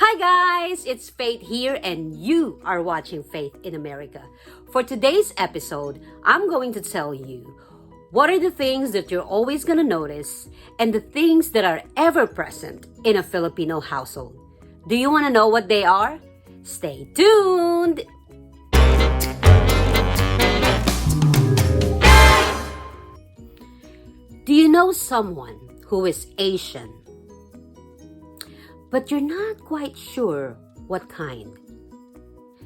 Hi guys, it's Faith here and you are watching Faith in America. For today's episode, I'm going to tell you what are the things that you're always going to notice and the things that are ever present in a Filipino household. Do you want to know what they are? Stay tuned! Do you know someone who is Asian, but you're not quite sure what kind?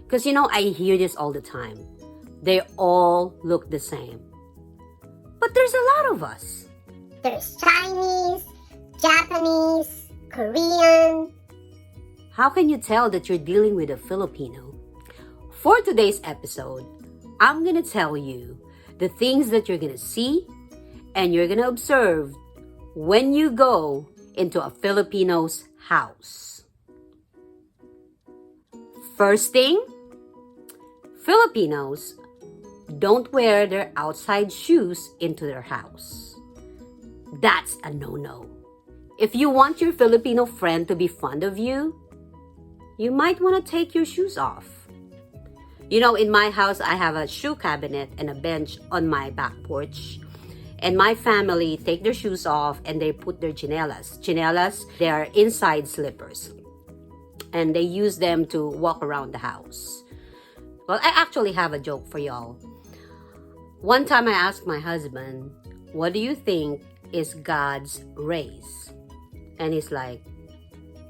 Because I hear this all the time. They all look the same. But there's a lot of us. There's Chinese, Japanese, Korean. How can you tell that you're dealing with a Filipino? For today's episode, I'm going to tell you the things that you're going to see and you're going to observe when you go into a Filipino's house. First thing, Filipinos don't wear their outside shoes into their house. That's a no-no. If you want your Filipino friend to be fond of you, you might want to take your shoes off. In my house, I have a shoe cabinet and a bench on my back porch. And my family take their shoes off and they put their chinelas. Chinelas, they are inside slippers. And they use them to walk around the house. Well, I actually have a joke for y'all. One time I asked my husband, what do you think is God's race? And he's like,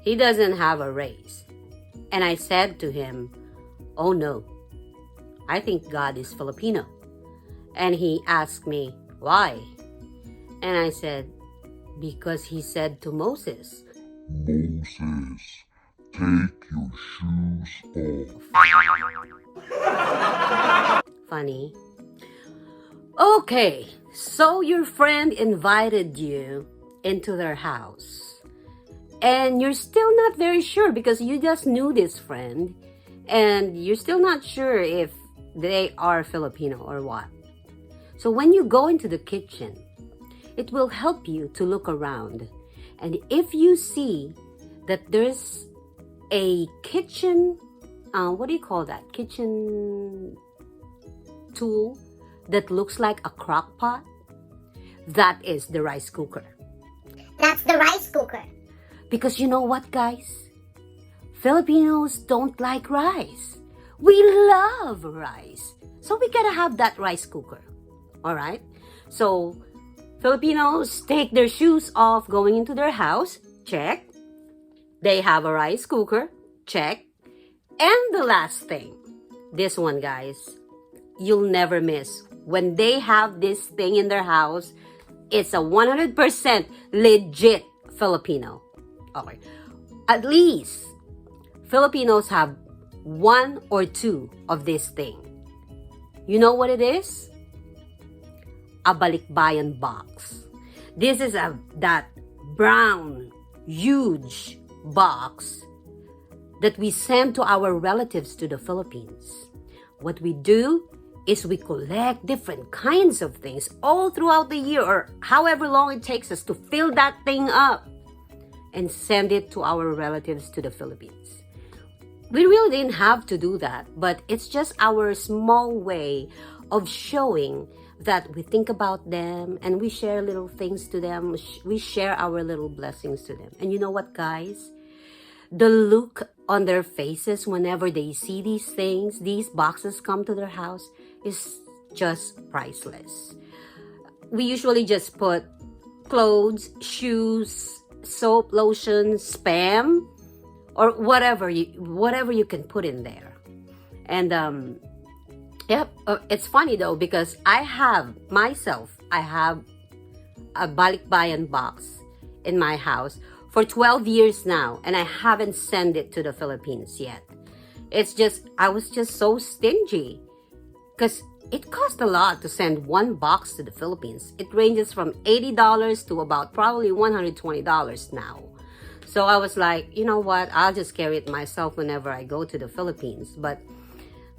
he doesn't have a race. And I said to him, oh no, I think God is Filipino. And he asked me, why? And I said, because he said to Moses, Moses, take your shoes off. Funny. Okay, so your friend invited you into their house. And you're still not very sure because you just knew this friend. And you're still not sure if they are Filipino or what. So when you go into the kitchen, it will help you to look around. And if you see that there's a kitchen, what do you call that? Kitchen tool that looks like a crock pot, that is the rice cooker. That's the rice cooker. Because you know what, guys? Filipinos don't like rice. We love rice. So we gotta have that rice cooker. Alright? So, Filipinos take their shoes off going into their house. Check. They have a rice cooker. Check. And the last thing. This one, guys. You'll never miss. When they have this thing in their house, it's a 100% legit Filipino. Okay. At least, Filipinos have one or two of this thing. You know what it is? A balikbayan box. This is that brown, huge box that we send to our relatives to the Philippines. What we do is we collect different kinds of things all throughout the year or however long it takes us to fill that thing up and send it to our relatives to the Philippines. We really didn't have to do that, but it's just our small way of showing that we think about them and we share little things to them. We share our little blessings to them. And you know what, guys? The look on their faces whenever they see these things, these boxes come to their house, is just priceless. We usually just put clothes, shoes, soap, lotion, Spam, or whatever you can put in there. And it's funny though because I have a balikbayan box in my house for 12 years now, and I haven't sent it to the Philippines yet. I was just so stingy because it cost a lot to send one box to the Philippines. It ranges from $80 to about probably $120 now. So I was like, you know what, I'll just carry it myself whenever I go to the Philippines. But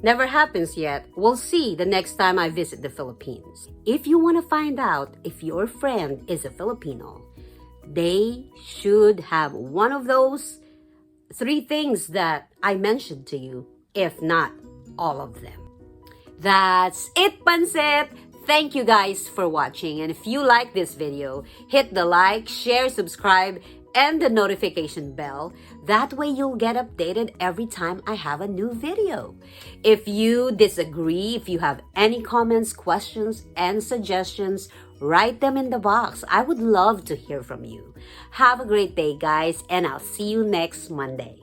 never happens yet. We'll see the next time I visit the Philippines. If you want to find out if your friend is a Filipino, they should have one of those 3 things that I mentioned to you, if not all of them. That's it, Pansit! Thank you guys for watching. And if you like this video, hit the like, share, subscribe, and the notification bell. That way you'll get updated every time I have a new video. If you disagree, if you have any comments, questions, and suggestions, write them in the box. I would love to hear from you. Have a great day, guys, and I'll see you next Monday.